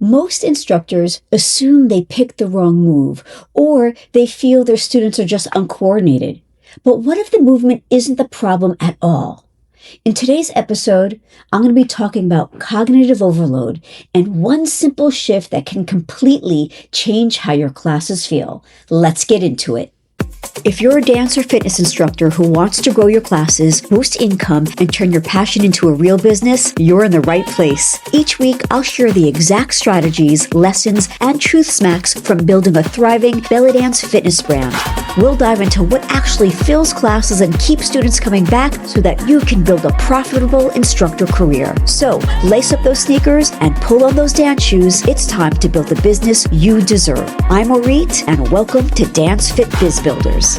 Most instructors assume they picked the wrong move, or they feel their students are just uncoordinated. But what if the movement isn't the problem at all? In today's episode, I'm going to be talking about cognitive overload and one simple shift that can completely change how your classes feel. Let's get into it. If you're a dance or fitness instructor who wants to grow your classes, boost income, and turn your passion into a real business, you're in the right place. Each week, I'll share the exact strategies, lessons, and truth smacks from building a thriving belly dance fitness brand. We'll dive into what actually fills classes and keeps students coming back so that you can build a profitable instructor career. So, lace up those sneakers and pull on those dance shoes. It's time to build the business you deserve. I'm Orit, and welcome to Dance Fit Biz Builders.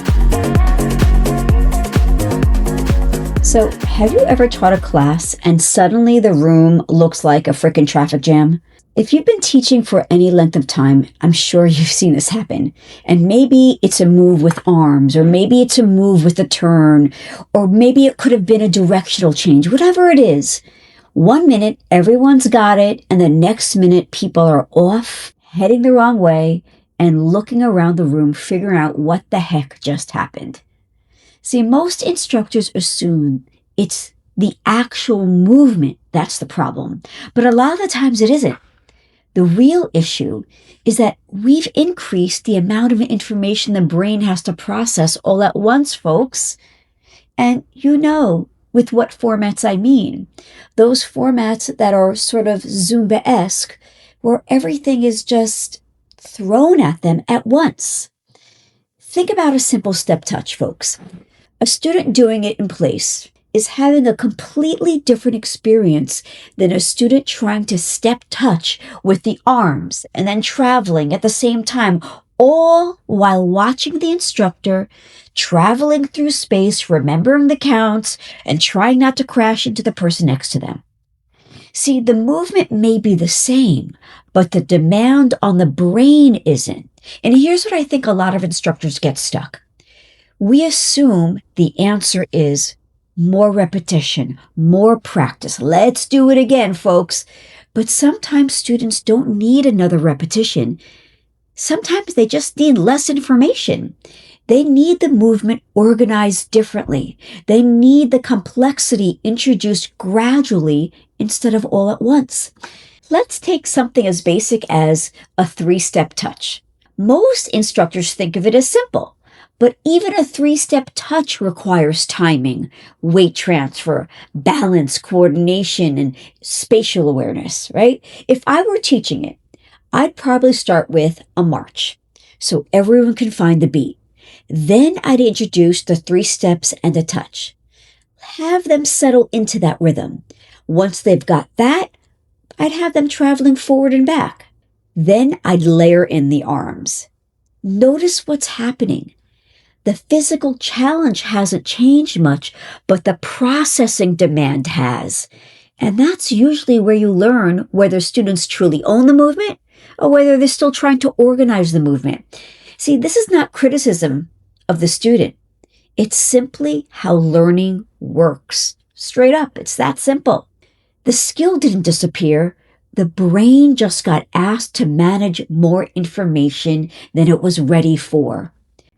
So, have you ever taught a class and suddenly the room looks like a frickin' traffic jam? If you've been teaching for any length of time, I'm sure you've seen this happen. And maybe it's a move with arms, or maybe it's a move with a turn, or maybe it could have been a directional change, whatever it is. 1 minute, everyone's got it, and the next minute, people are off, heading the wrong way, and looking around the room, figuring out what the heck just happened. See, most instructors assume it's the actual movement that's the problem, but a lot of the times it isn't. The real issue is that we've increased the amount of information the brain has to process all at once, folks. And you know with what formats I mean. Those formats that are sort of Zumba-esque, where everything is just thrown at them at once. Think about a simple step touch, folks. A student doing it in place is having a completely different experience than a student trying to step touch with the arms and then traveling at the same time, all while watching the instructor traveling through space, remembering the counts, and trying not to crash into the person next to them. See, the movement may be the same, but the demand on the brain isn't. And here's what I think a lot of instructors get stuck. We assume the answer is more repetition, more practice. Let's do it again, folks. But sometimes students don't need another repetition. Sometimes they just need less information. They need the movement organized differently. They need the complexity introduced gradually instead of all at once. Let's take something as basic as a 3-step touch. Most instructors think of it as simple. But even a 3-step touch requires timing, weight transfer, balance, coordination, and spatial awareness, right? If I were teaching it, I'd probably start with a march so everyone can find the beat. Then I'd introduce the 3 steps and a touch. Have them settle into that rhythm. Once they've got that, I'd have them traveling forward and back. Then I'd layer in the arms. Notice what's happening. The physical challenge hasn't changed much, but the processing demand has. And that's usually where you learn whether students truly own the movement or whether they're still trying to organize the movement. See, this is not criticism of the student. It's simply how learning works. Straight up, it's that simple. The skill didn't disappear. The brain just got asked to manage more information than it was ready for.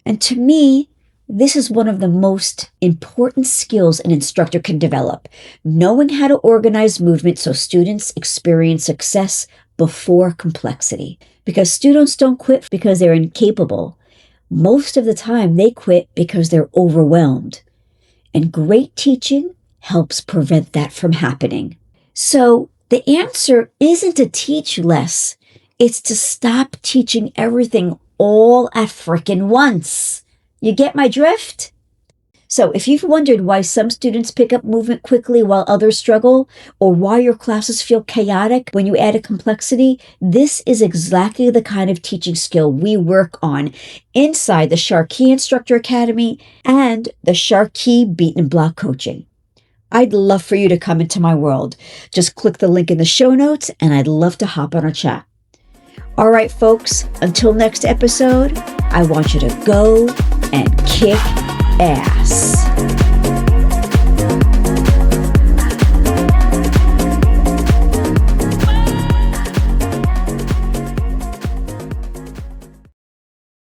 And to me, this is one of the most important skills an instructor can develop, knowing how to organize movement so students experience success before complexity. Because students don't quit because they're incapable. Most of the time, they quit because they're overwhelmed. And great teaching helps prevent that from happening. So the answer isn't to teach less. It's to stop teaching everything all at frickin' once. You get my drift? So if you've wondered why some students pick up movement quickly while others struggle, or why your classes feel chaotic when you add a complexity, this is exactly the kind of teaching skill we work on inside the Sharkey Instructor Academy and the Sharkey Beat and Block Coaching. I'd love for you to come into my world. Just click the link in the show notes and I'd love to hop on a chat. All right, folks, until next episode, I want you to go and kick ass.